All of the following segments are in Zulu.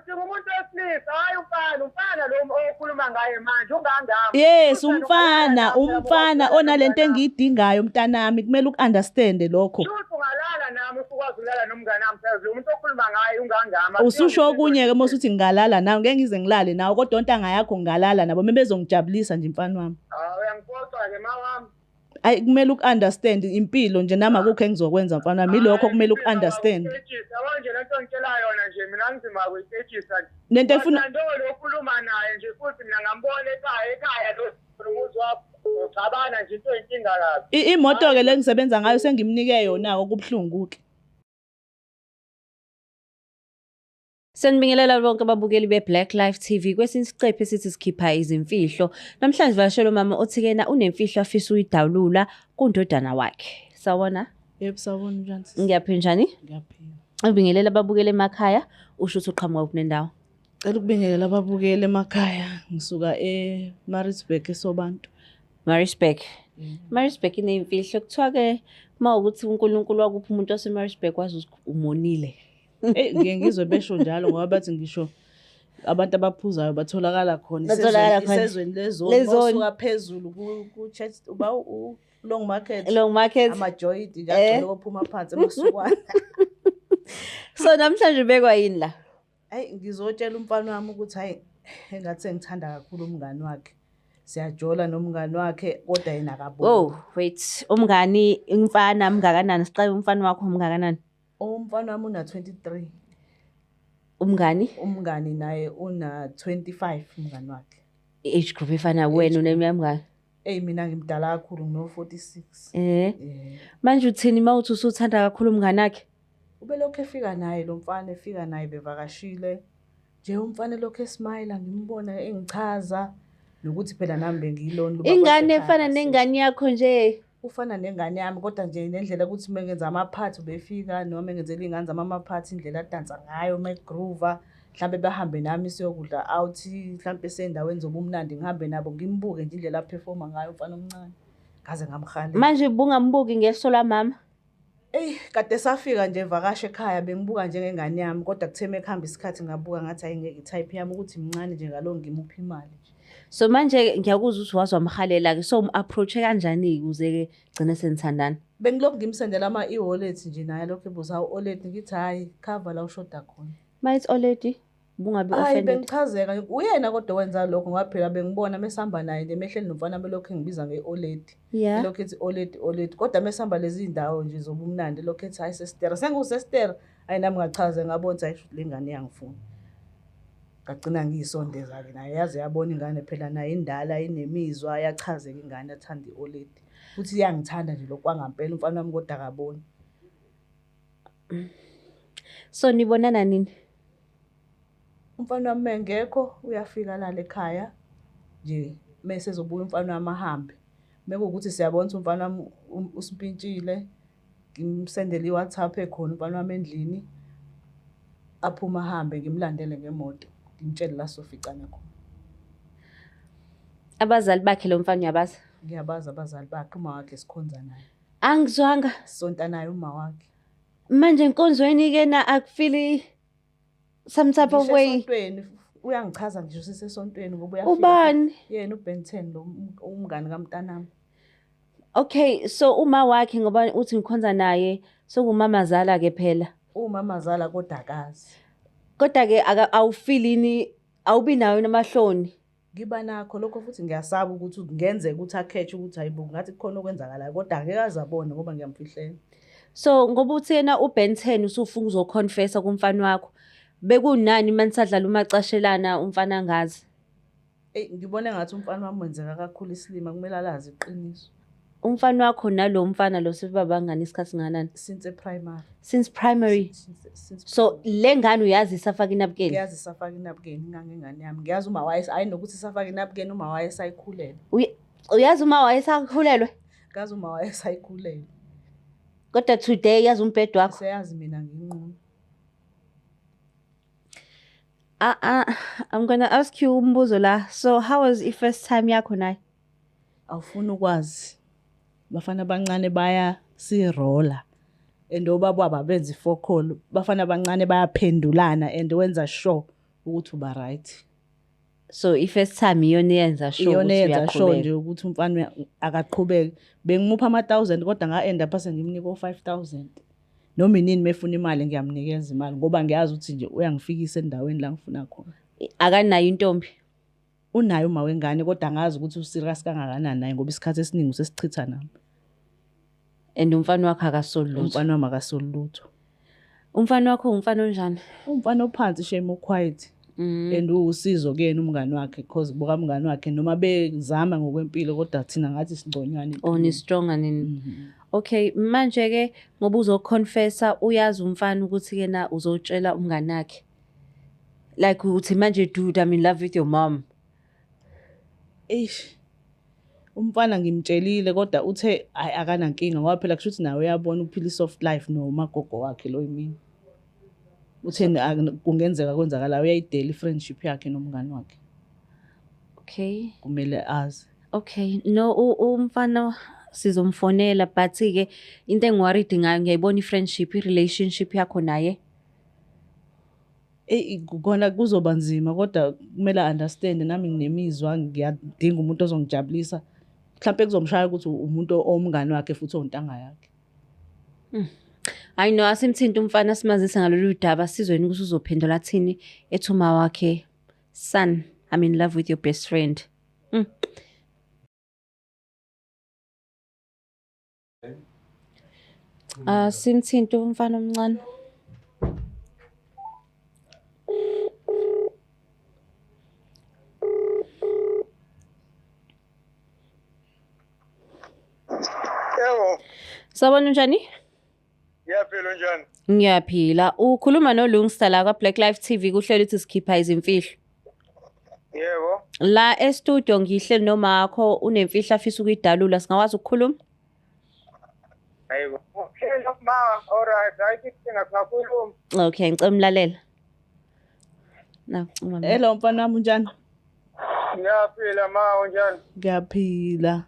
sidinga umuntu wesilisa, hayi umfana lo okhuluma ngaye manje ungangami. Yes, umfana onalento engiyidingayo mntanami, kumele uku-understand lokho. Shuthi ungalala nami ukwazi ukulala nomngane nami phezulu umuntu okhuluma ngaye ungangami. Ususho okunye-ke mose uthi ngingalala nawe, ngeke ngize ngilale nawe, kodwa ontanga yakho ngingalala nabo bezongijabulisa nje mfana wami. Uyangiphoxa-ke mawami. Ayi kumele uku-understand impilo nje nami akukho engizokwenza mfana wami, ilokho kumele uku-understand. Yabo nje lento ngitshela yona nje mina ngizima kuyitshejisa nje. Nento efuna lo okhuluma naye nje futhi mina ngambona ekhaya lo umuzi wakho ucabana nje into inkinga kabi. Imoto-ke le ngisebenza ngayo sengimnike yona-ke kubuhlungu-ke. Sanibingelela bonke ababukeli be-Black Life TV. Kwesinye isiqephu esithi sikhipha izimfihlo. Namhlanje vashelo mama othikena unemfihlo afisa uyidawulula kundodana wakhe. Sawona? Yebo sawona njani? Ngiyaphi njani? Ngiyaphila. Ngibingelela ababukeli emakhaya, usho ukuthi uqhamuka kuphi nendawo? Cela ukubingelela ababukeli emakhaya. Ngisuka eMaritzburg eSobantu. Maritzburg. Maritzburg inemfihlo kuthiwa-ke mawukuthi uNkulunkulu wakuphi umuntu waseMaritzburg wazi ukuthi umonile. Ngike ngizwe besho njalo ngoba bathi ngisho abantu abaphuzayo batholakala khona isezweni lezoni osuka phezulu ku-church long market ama-joint ngagcina ophuma phansi emasukwana. So namhlanje ubekwa yini la? Hayi ngizotshela umfana wami ukuthi hayi engathi sengithanda kakhulu umngani wakhe. Siyajola nomngani wakhe kodwa yena akaboni. Oh wait, umngani umfana mngakanani? Siqale umfana wakho umngakanani? Umfana wami una-23. Umngani naye una-25 umngani wakhe. I-age group efana wena uneminyaka mingaki? Mina ngimdala kakhulu ngino-46. Manje uthini mawuthi usuthanda kakhulu umngani wakhe? Ubelokhu efika naye lo mfana, efika naye bevakashile. Nje umfana lokhu esmayila ngimbona engichaza nokuthi phela nami bengiyilona. Ingane efana nengane yakho nje. Ufana nengane yami kodwa nje nendlela ukuthi mengenza ama-party ubefika noma mengenzela iy'ngane zami ama-party indlela adansa ngayo groova mhlambe bahambe nami siyokudla out mhlambe sendaweni zobumnandi ngihambe nabo ngimbuke nje indlela aphefoma ngayo umfana omncane ngaze ngamkhalela. Manje bungambuki ngeso la mama? Kade safika nje evakasha ekhaya bengibuka njengengane yami kodwa kutheme ekuhamba isikhathi ngabuka ngathi hayi ngeke i-type yami ukuthi mncane nje ngalo ngimupha imali. So manje ngiyakuzwa ukuthi wazi wamhalela-ke so approach-e kanjani-ke ukuze-ke gcine senithandana? Bengilokhu ngimsendela ama-e-wallet nje naye lokhu ebuza hawu-wallet ngithi hhayi cover la ushoda khona. Mayithi already bungabi offended. Hayi bengichazeka uyena kodwa wenza lokho ngoba phela bengibona mesihamba naye nje mehleli nomfana belokhu engibiza nge-wallet. Lokhu ethi wallet kodwa mesihamba lezi iy'ndawo nje zobumnandi lokhu ethi hayi sestera sengusestera hayi nami ngachaza ngabona ukuthi hayi le ngane iyangifuna. Ngagcina ngiyisondeza-ke naye yaze yabona ingane phela naye indala inemizwa yachazeka ingane athanda i-wallet futhi iyangithanda nje lokhu kwangampela umfana wami kodwa akaboni. So nibonana nini? Umfana wami mengekho uyafika lala ekhaya nje mase ezobuya umfana wami ahambe mekuwukuthi siyabona ukuthi umfana wami usimpintshile ngimsendele i-WhatsApp ekhona umfana wami endlini aphuma ahambe ngimlandele ngemoto ngimtshele la soficana khona. Abazali bakhe lo mfana uyabazi? Ngiyabazi abazali bakhe, uma wakhe sikhonza naye. Angizwanga. Sonta naye uma wakhe. Manje enkonzweni-ke na akufili some type of way? Esontweni uyangichaza ngisho sisesontweni ngoba uyafika. Ubani? Yena uBen 10 lo umngani kamntanami. Okay, so uma wakhe ngoba uthi ngikhonza naye sokumamazala-ke phela. Umamazala kodwa akazi. Kodwa-ke awufilini awubi nayo namahloni? Ngiba nakho lokho futhi ngiyasaba ukuthi ngenzeka ukuthi akhethe ukuthi hayibo ngathi kukhona okwenzakalayo kodwa ngeke azabone ngoba ngiyamfihlela. So ngoba uthi yena uBen 10 usufunga uzoconfessa kumfana wakho bekunani manisadlala umacashelana umfana angazi? Ngibone ngathi umfana wami wenzeka kakhulu isilima kumele alazi iqiniso. Umfana wakho nalo mfana lo sebabangani isikhathi singanani? Since primary. Since primary. So le ngane uyazi isafaka inabukeni? Ngiyazi isafaka inabukeni ngangengane yami. Ngiyazi uma ayinokuthi isafaka inabukeni uma wayesayikhulelwe. Uyazi uma wayesakhulelwe? Ngazi uma wayesayikhulelwe. Kodwa today yazi umbhedo wakho? Seyazi mina nginquma. I'm going to ask you umbuzo la. So how was the first time yakho naye? Awufuna ukwazi. Bafana abancane baya sirola. And obaba abenzi for call. Bafana abancane bayaphendulana and wenza sure ukuthi uba right. So i-first time iyona eyenza sure Iyona ukuthi eyenza sure uyaqhubeka. nje ukuthi umfana akaqhubeke. Bengimupha ama-1,000 kodwa nga-end up sengimnika o-5,000. Noma inini mefuna imali ngiyamnikeza imali ngoba ngiyazi ukuthi nje uyangifikisa endaweni la ngifuna khona. Akanayo intombi? Unayo uma wengane kodwa angazi ukuthi userious kangakanani naye ngoba isikhathi esiningi usesichitha nami. And umfana wakhe akasolutho? Umfana wami akasolutho. Umfana wakho umfana onjani? Umfana ophansi shame quiet. And usizo kuyena umngani wakhe because buka umngani wakhe noma bezama ngokwempilo kodwa thina ngathi singconyane. Oh ni strong nini. Okay, manje ke ngoba uzoconfessa uyazi umfana ukuthi kena uzotshela umngani wakhe. Like uthi manje dude I'm in love with your mom. Umfana ngimtshelile kodwa uthe akana nkinga ngoba phela kusho ukuthi nawe uyabona uphila isoft life nomagogo wakhe lo yimini. Uthe kungenzeka kwenzakala uyayidela friendship yakhe nomngani wakhe. Okay. Kumele azi. Okay, no umfana sizomfonela but ke into engiworried ngayo ngiyayibona i-friendship i-relationship yakho naye. Kona kuzoba nzima kodwa kumele understand nami nginemizwa ngiyadinga umuntu ozongijabulisa. Mhlawumbe kuzomshaya ukuthi umuntu omngani wakhe futhi ontanga yakhe. I know asimthinta umfana simazisa ngalolu daba sizweni ukuthi uzophendula athini ethuma wakhe. Son, I'm in love with your best friend. Simthinta umfana omncane. Yebo. Sabona njani? Ngiyaphila njani? Ngiyaphila. Ukhuluma noLungisa la kwa-Black Life TV kuhlelo ukuthi sikhipha izimfihlo. Yebo. La e-studio ngihleli nomakho unemfihlo afisa ukuyidalula singakwazi ukukhuluma? Hayibo. Okay, ma, alright, ayikho kakhulu. Okay, ngicela umlalela. Hello mfana wami unjani? Ngiyaphila ma, unjani? Ngiyaphila.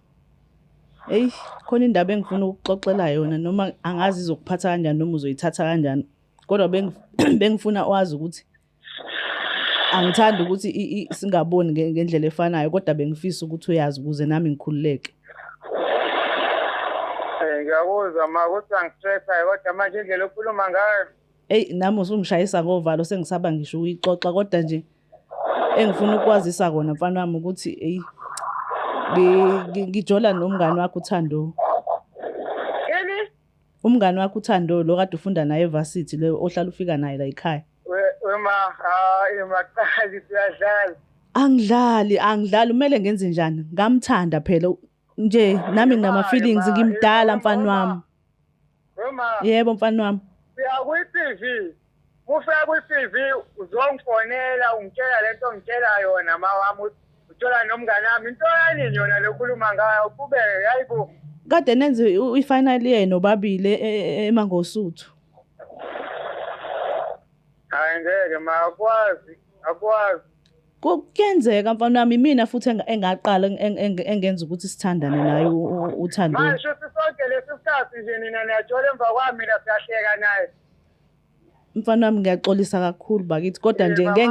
Khona indaba engifuna ukuxoxela yona noma angazi izokuphatha kanjani noma uzoyithatha kanjani. Kodwa bengifuna wazi ukuthi angithandi ukuthi singaboni ngendlela efanayo kodwa bengifisa ukuthi uyazi ukuze nami ngikhululeke. Ngiyakuzwa ma ukuthi angistressayo kodwa manje indlela okhuluma ngayo. Nami usungishayisa ngovalo sengisaba ngisho uyixoxa kodwa nje engifuna ukwazisa kona mfana wami ukuthi ngijola nomngani wakho uThando. Yini? Umngani wakho uThando lo kade ufunda naye eVarsity le ohlala ufika naye la ekhaya. Wema maqhazi siyadlala. Angidlali kumele ngenze njani? Ngamthanda phela nje nami nginama feelings ngimdala mfana wami. Wema. Yebo mfana wami. Siya kwi-TV. Ufika kwi-TV uzongifonela ungitshela lento ongitshela yona ma wami uthola nomngane wami into yanini yona lokhuluma ngayo kube yayibo. Kade nenze i-final year nobabili eMangosuthu. Hayi ngeke ma akwazi. Kuyenzeka mfana wami mina futhi engaqala engenza ukuthi sithandane naye uThando. Manje sisonke lesisikhathi nje nina niyajola emva kwami mina siyahleka naye. Mfana wami ngiyaxolisa kakhulu bakithi kodwa nje ngeke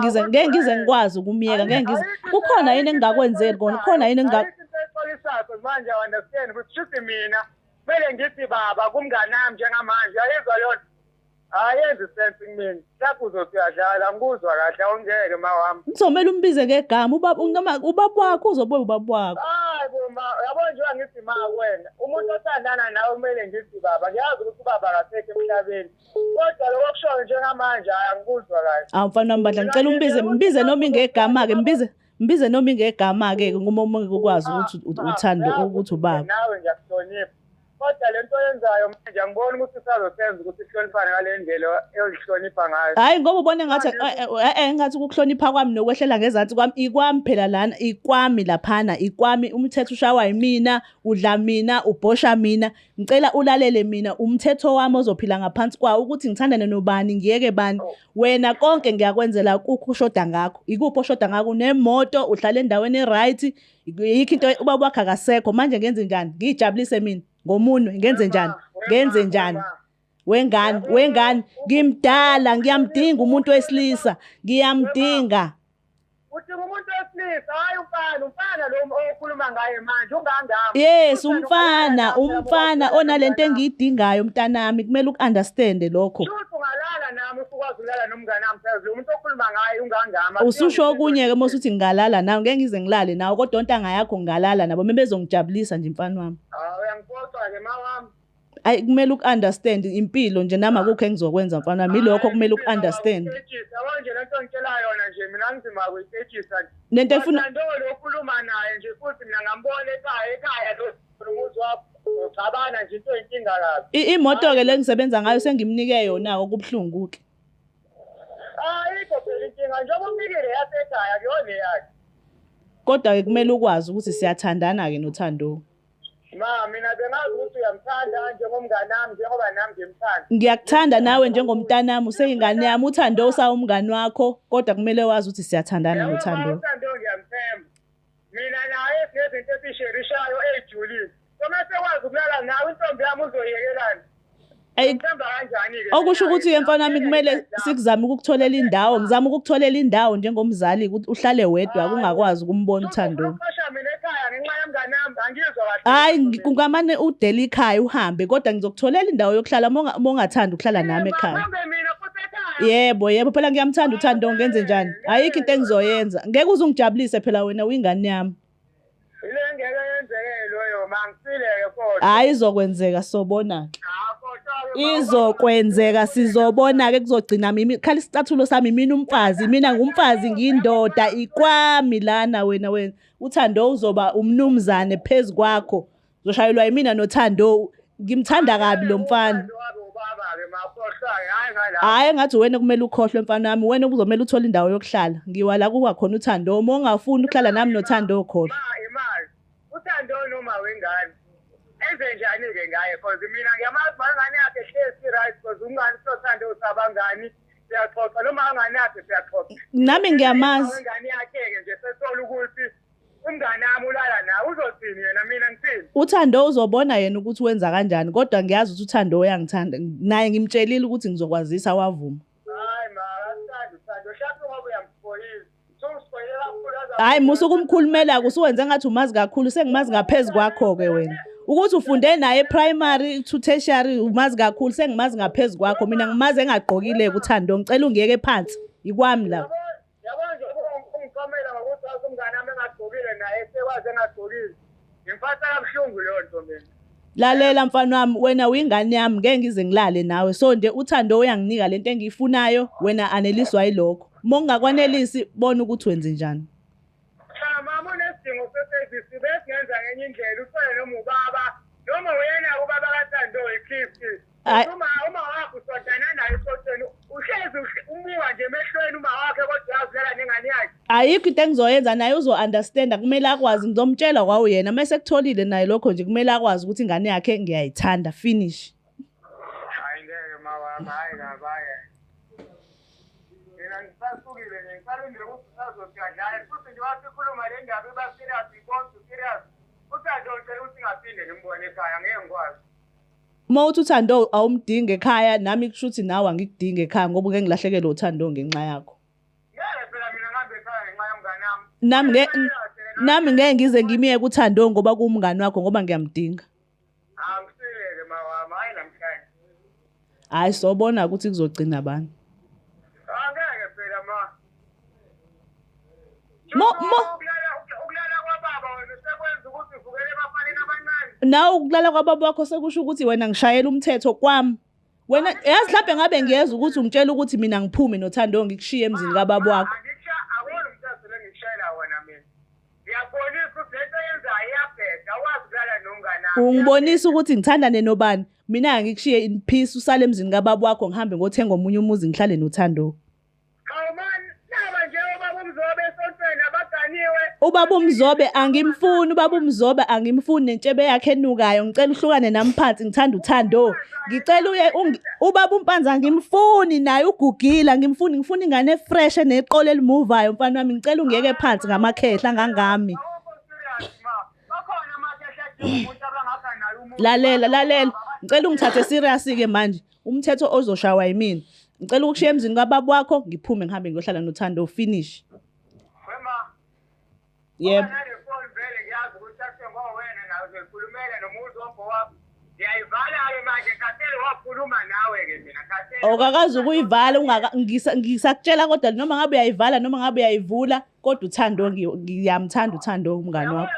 ngize ngikwazi ukumiyeka kukhona yini engingakwenzeli kona kukhona yini engixolisakho manje understand ukuthi shuthi mina kumele ngithi baba kumngane nami njengamanje ayizwa yona ayenzi sense kimi lapho uzothi uyadlala ngikuzwa kahle awungeke ma wami ngizomela umbize ngegama ubaba wakho uzobuya ubaba wakho ma yabona nje ngithi ma wena umuntu othandana nawe kumele ngithi baba ngiyazi ukuthi ubaba akasekho emhlabeni kodwa lokho kusho njengamanje angikuzwa kahle mfana wami badla ngicela umbize noma ingegama ke mbize noma ingegama ke ngoba ukwazi ukuthi uThando ukuthi ubaba nawe ngiyakuhlonipha kodwa lento oyenzayo manje angiboni ukuthi usazosenza ukuthi sihloniphane ngale ndlela eyohlonipha ngayo hayi ngoba ubone ngathi ukuhlonipha kwami nokwehlela ngezansi kwami ikwami phela lana ikwami laphana ikwami umthetho ushawa yimina udla mina ubhosha mina ngicela ulalele mina umthetho wami ozophila ngaphansi kwawo ukuthi ngithandane nobani ngiyeke bani wena konke ngiyakwenzela kukho ushoda ngakho ikuphi oshoda ngakho nemoto uhlala endaweni eright yikho into ubaba wakhe akasekho manje ngenze njani ngijabulise mina ngomunwe ngenze njani Wengane, ngimdala, ngiyamdinga umuntu wesilisa, ngiyamdinga. Udinga umuntu wesilisa, hayi umfana lo okhuluma ngaye manje, ungangami. Yes, umfana onalento engiyidingayo mntanami, kumele uku-understande lokho. Shuthi ungalala nami ukwazi ukulala nomngane nami phezulu, umuntu okhuluma ngaye ungangami. Ususho okunye-ke mose uthi ngingalala nawe, ngeke ngize ngilale nawe, kodwa ontanga yakho ngingalala nabo, bezongijabulisa nje mfana wami. Uyangiphoxa-ke mawami. Ayi kumele uku-understand impilo nje nami akukho engizokwenza mfana wami, ilokho kumele uku-understand. Yabo nje lento ngitshela yona nje mina ngizima kuyitshejisa nje. Nento efuna Lo okhuluma naye nje futhi mina ngambona ekhaya lo umuzi wakho ucabana nje into inkinga kabi. Imoto-ke le ngisebenza ngayo sengimnike yona-ke kubuhlungu-ke. Ayikho phela inkinga njengoba umnikile yasekhaya kuyona yakhe. Kodwa-ke kumele ukwazi ukuthi siyathandana-ke noThando. Mina bengazi ukuthi uyamthanda njengomngane nami njengoba nami ngimthanda. Ngiyakuthanda nawe njengomntanami, useyingane yami. uThando usawumngani wakho, kodwa kumele wazi ukuthi siyathandana noThando. uThando ngiyamthemba. Mina naye sinezinto esisherishayo ejulile. Komase kwazi ukulala nawe intombi yami uzoyekelana. Ngithemba kanjani-ke? Okusho ukuthi-ke mfana wami kumele sikuzame ukukutholela indawo. Ngizama ukukutholela indawo njengomzali ukuthi uhlale wedwa kungakwazi ukumbona uThando. Hayi kungamane udele ikhaya uhambe, kodwa ngizokutholela indawo yokuhlala uma ungathanda ukuhlala nami ekhaya. Yebo phela ngiyamthanda uThando, ngenze njani? Ayikho into engizoyenza. Ngeke uze ungijabulise phela wena uyingane yami. Ile ngeke yenzeke loyo mangisile-ke kodwa. Hayi izokwenzeka sobona-ke. Izokwenzeka sizobona-ke kuzogcina khala isicathulo sami mina umfazi, mina ngumfazi ngiyindoda ikwami lana wena. uThando uzoba umnumzane phezu kwakho. Uzoshayelwa yimina noThando. Ngimthanda kabi lo mfana. Hayi ngathi wena kumele ukhohlwe mfana wami, wena kuzomela uthole indawo yokuhlala. Ngiwala kukhona uThando, uma ungafuni ukuhlala nami noThando khohlwa. uThando noma wengane enze njani-ke ngaye because mina ngiyamazi mangane yakhe hlezi right because ungani soThando usabangani siyaxoxa noma angane yakhe siyaxoxa. Nami ngiyamazi. Ingane yakhe-ke nje sesithola ukuthi umngane wami ulala nawe uzothini yena mina ngithini. uThando uzobona yena ukuthi wenza kanjani, kodwa ngiyazi ukuthi uThando uyangithanda. Naye ngimtshelile ukuthi ngizokwazisa wavuma. Hayi uThando shaphi ngoba uyamfoyisa. Hayi musu ukumkhulumela kusuwenze ngathi umazi kakhulu, sengimazi ngaphezulu kwakho-ke wena. Ukuthi ufunde naye primary to tertiary umazi kakhulu, sengimazi ngaphezulu kwakho. Mina ngimazi engagqokile uThando, ngicela ungiyeke phansi ikwami la. Yabo nje ungikomela ngokuthi umngane nami engagqokile naye sekwazi engagqokile. Ngimfasa kabuhlungu leyo nto mina. Lalela mfana wami, wena uyingane yami, ngeke ngize ngilale nawe. So nje uThando uyanginika lento engiyifunayo, wena aneliswa yilokho. Uma ungakwanelisi bona ukuthi wenze njani. Mama unesidingo sesevisi besingenza ngenye indlela, uthole noma ubaba noma wena ubaba kaThando ikhiphi. Uma wakho usodana naye esotweni uhlezi umuka nje emehlweni uma wakhe kodwa uyazela nengane yakhe. Ayikho into engizoyenza naye uzo-understanda, kumele akwazi. Ngizomtshela kwawo yena mase kutholile naye lokho nje kumele akwazi ukuthi ingane yakhe ngiyayithanda, finish. Hayi ngeke mawami, hayi kabaye. Mina ngisasukile nje ngisalindile ukuthi usazosiyadlala futhi nje wasikhuluma le ndaba iba serious serious. uThando ngicela ukuthi ngaphinde ngimbone ekhaya ngeke ngikwazi. Uma uthi uThando awumdingi ekhaya, nami kushuthi nawe angikudingi ekhaya ngoba ngeke ngilahlekelwe uThando ngenxa yakho. Ngeke phela mina ngihambe ekhaya ngenxa yomngane wami. Nami ngeke ngize ngimiyeke uThando ngoba kuwumngane wakho ngoba ngiyamdinga. Ngisileke mawami, hayi namhlanje. Hayi sobona ukuthi kuzogcina bani. Angeke phela ukulala kwababa wena sekwenza ukuthi uvukele ebafaneni abancane. Nawe ukulala kwababa wakho sekusho ukuthi wena ngishayela umthetho kwami. Wena yazi mhlawumbe ngabe ngiyeza ukuthi ungitshela ukuthi mina ngiphume noThando ngikushiye emzini kababa wakho. Akona umthetho lengishayela wena mina. Ngiyabonisa ukuthi lento yenzayo iyabheda, awazi ukulala nomngane wami. Ungibonisa ukuthi ngithandane nobani. Mina ngikushiye in peace usale emzini kababa wakho ngihambe ngothenga omunye umuzi ngihlale noThando. Ubaba uMzobe angimfuni nentshebe yakhe enukayo. Ngicela uhlukane nami phansi, ngithanda uThando. Ngicela uye ubaba uMpanza ngimfuni naye ugugila, ngimfuni ingane fresh eneqolo elimuvayo mfana wami. Ngicela ungiyeke phansi ngamakhehla ngangami. Lalela ngicela ungithathe serious ke manje. umthetho ozoshawa yimina. Ngicela ukushiya emzini kababa wakho ngiphume ngihambe ngiyohlala noThando finish. Wema. Yebo. Phone vele ngiyazi ukuthi akusengo wena nawe uzokhulumela nomuntu wakho. Ngiyayivala-ke manje khathele wakhuluma nawe-ke mina khathele. Awukakazi ukuyivala ngisakutshela kodwa noma ngabe uyayivala noma ngabe uyayivula kodwa uThando ngiyamthanda uThando umngani wakho.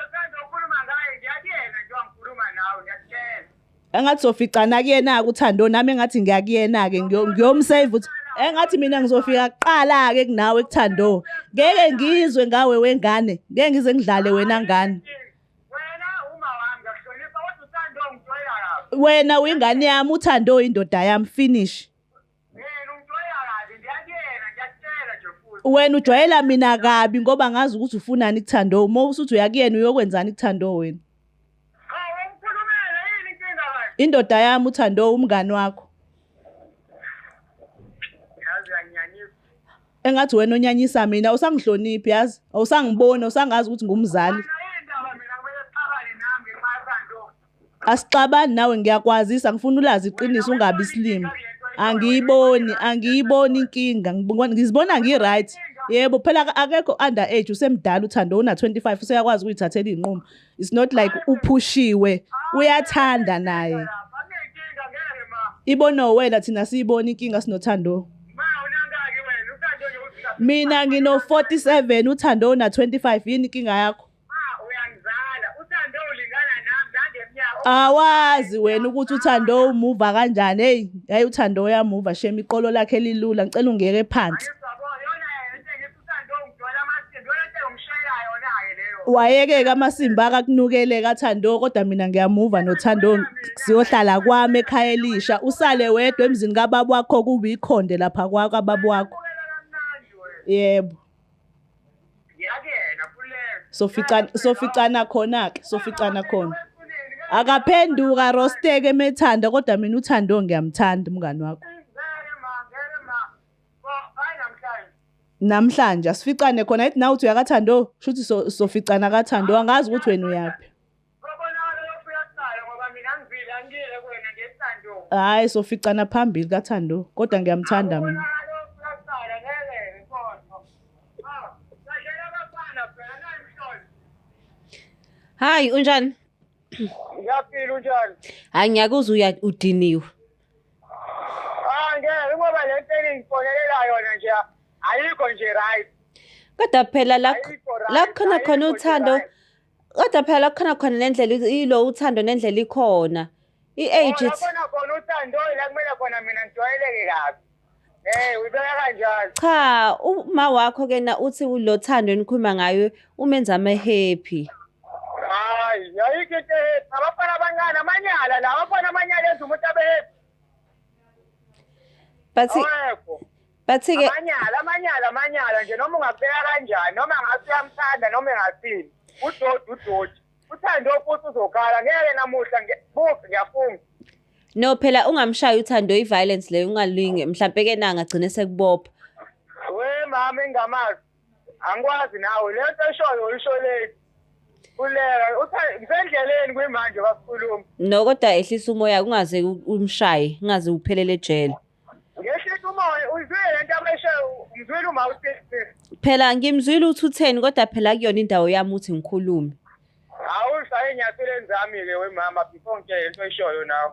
Ukhuluma ngaye ngiyakuyena nje wangikhuluma nawe ngiyakutshela. Engathi soficana kuyena-ke uThando nami engathi ngiyakuyena-ke ngiyomsave ukuthi engathi mina ngizofika kuqala-ke kunawe kuThando. Ngeke ngizwe ngawe wengane. Ngeke ngize ngidlale wena ngane. Wena uyingane yami uThando uyindoda yami finish. Wena ujwayela mina kabi ngoba ngazi ukuthi ufunani kuThando. Uma usuthi uyakuyena uyokwenzani kuThando wena? Indoda yami uThando umngani wakho. Engathi wena onyanyisa mina awusangihloniphi yazi? Awusangiboni awusangazi ukuthi ngumzali. Asixabani nawe ngiyakwazisa ngifuna ulazi iqiniso ungabi slim. Angiyiboni inkinga ngizibona ngi-right. Yebo phela akekho under age usemdala uThando una 25 useyakwazi ukuyithathela inqumo. It's not like uphushiwe uyathanda naye. Ibono wena thina siyibona inkinga sinoThando. Mina ngino 47 uThando una 25 yini inkinga yakho? Awazi wena ukuthi uThando umuva kanjani hey uThando uyamuva shema iqolo lakhe lilula ngicela ungeke phansi wayeke amasimba akakunukele kaThando kodwa mina ngiyamuva noThando siyohlala kwami ekhaya elisha usale wedwa emzini kababa wakho kuba ikhonde lapha kwakho ababa wakho yebo soficana khona akaphenduka rosteke emethanda kodwa mina uThando ngiyamthanda umngani wakho namhlanje asificane khona ethi nawe uthi uyakaThando shuthi soficana kaThando angazi ukuthi wena uyaphi hayi soficana phambili kaThando kodwa ngiyamthanda mina Hayi unjani Ngiyaphila unjani? Hayi ngiyakuzwa udiniwe. Ngeke ngoba le nto engifonela yona nje ayikho nje right. Kodwa phela la khona uThando. Kodwa phela khona nendlela ilo uThando nendlela ikhona. I-age it. Khona uThando la kumele khona mina ngijwayeleke kabi. Uyibeka kanjani? Cha, uma wakho kena uthi lo Thando enikhuluma ngayo umenza happy. Hayi, yayikho into abafana abancane amanyala la abafana amanyala enza umuntu abe happy. Bathi-ke amanyala nje noma ungabheka kanjani noma ngathi uyamthanda noma engathini udodi uThando futhi uzokhala ngeke namuhla buke ngiyafunga no phela ungamshaya uThando i-violence leyo ungalinge mhlambe ke nanga agcine sekubopha mama engamazi angikwazi nawe le nto eshoyo uyisholeni uleka ngisendleleni kwimanje basikhuluma no kodwa ehlisa umoya kungaze umshaye ungaze uphelele ejele ngehlisa umoya uzwile lento abeshayo ngizwile uma uthi phela ngimzwile uthi utheni kodwa phela kuyona indawo yami uthi ngikhulume awushaye enyathelo zami-ke wemama before ngitshele lento eshoyo nawe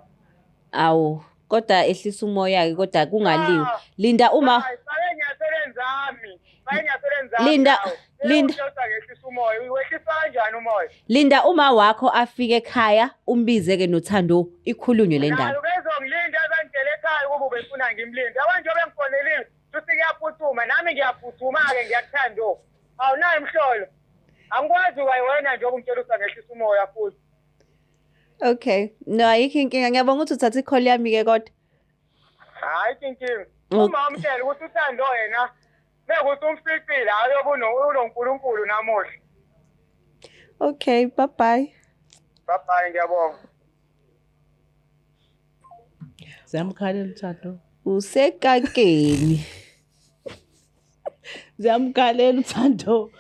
awu kodwa ehlisa umoya-ke kodwa kungaliwe linda uma Linda uma wakho afike ekhaya umbize-ke noThando ikhulunywe le ndaba bezongilinda bengitshele ekhaya ukuba ubefuna ngimlinde abanje bengifonelile futhi kuyaphuthuma nami ngiyaphuthuma-ke ngiyakuthando awunayo mhlolo angikwazi wena nje okungitshela ukuthi angehlisa umoya futhi Okay. No, ayikho inkinga. Ngiyabonga ukuthi uthatha i-call yami-ke kodwa. Hayi inkinga. Uma umtshela ukuthi uThando yena bekuthi umficile ayobe unoNkulunkulu namuhla. Okay, bye-bye. Bye-bye, ngiyabonga. Ziyamkhalela uThando. Usekakeni. Ziyamkhalela uThando.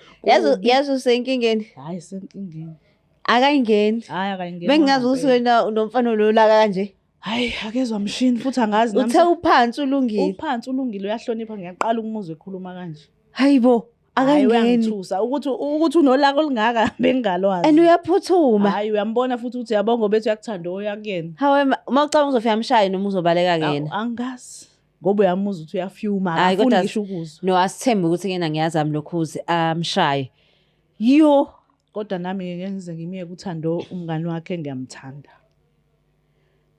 Yazi usenkingeni? Hayi senkingeni. Akayingeni. Hayi akayingeni. Bengingazi ukuthi wena unomfana ololaka kanje. Hayi akezwa mshini futhi angazi Uthe uphansi ulungile. uphansi ulungile uyahlonipha ngiyaqala ukumuzwa ekhuluma kanje. Hayibo, Hhayi, akangeni. uyangithusa ukuthi unolaka olungaka bengingalwazi. And uyaphuthuma. Hayi uyambona futhi ukuthi yabonga bethi uyakuthanda oya kuyena. Hawe uma ucabanga uzofika amshaye noma uzobaleka kuyena. Angazi. Ngoba uyamuzwa ukuthi uyafyuma Hhayi, akafuni kodwa ngisho ukuzwa. No, asithembe ukuthi kuyena ngiyazami lokhuzi amshaye. Yo, Kodwa nami ngenze ngimiyeke uthando umngani wakhe ngiyamthanda.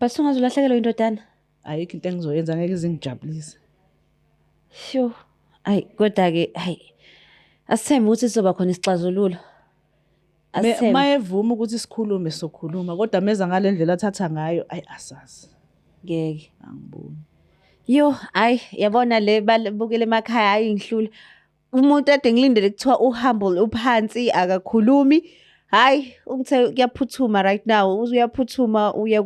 bese ungazulahlekelwa indodana. Ayikho into engizoyenza ngeke izingijabulise. Sho. Hayi, kodwa-ke hayi. Asithembe ukuthi sizoba khona isixazululo. Asithembe. Mayevuma ukuthi sikhulume sokhuluma kodwa meza ngale ndlela athatha ngayo ayi asazi. Ngeke. Angiboni. Yo, hayi, yabona le balibukele emakhaya hayi ngihlule. Umuntu ade ngilindele kuthiwa uhumble uphansi akakhulumi. Hayi, ungithe kuyaphuthuma right now. Uyaphuthuma uya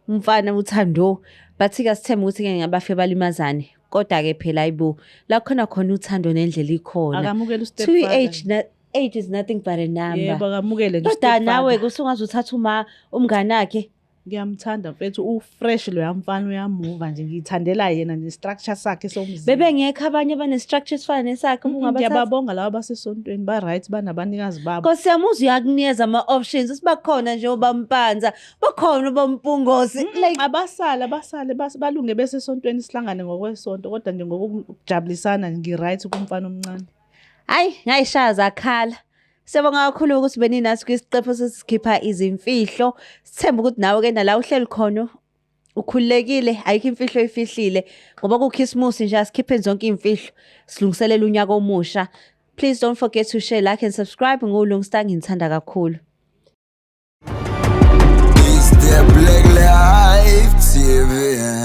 kumfana uthando. Bathi ke sithemba ukuthi ke ngabafe balimazane. Kodwa-ke phela ayibo la khona uthando nendlela ikhona. Akamukele ustep To father. age is nothing but a number. Yebo akamukele nje Kodwa ustep nawe father. kusungaze uthatha umngane wakhe. Ngiyamthanda mfethu ufresh lo yamfana uyamuva nje ngiyithandela yena nestructure sakhe somzimba. Bebe ngekho abanye abane-structure esifana nesakhe ungabathatha. Ngiyababonga laba basesontweni ba right banabanikazi babo. Nkosi yami uyakunikeza ama-options sibakhona nje obampanza bakhona obampungozi like abasale balunge besesontweni sihlangane ngokwesonto kodwa nje ngokujabulisana ngi-right kumfana omncane. hayi ngayishaya zakhala. Siyabonga kakhulu ukuthi beninathi kwisiqepho sesikhipha izimfihlo. Sithemba ukuthi nawe-ke nala uhleli khona ukhululekile ayikho imfihlo efihlile ngoba kukhisimusi nje asikhiphe zonke imfihlo silungiselela unyaka omusha. Please don't forget to share, like and subscribe. NguLungstar ngithanda kakhulu. It's the Black Life TV.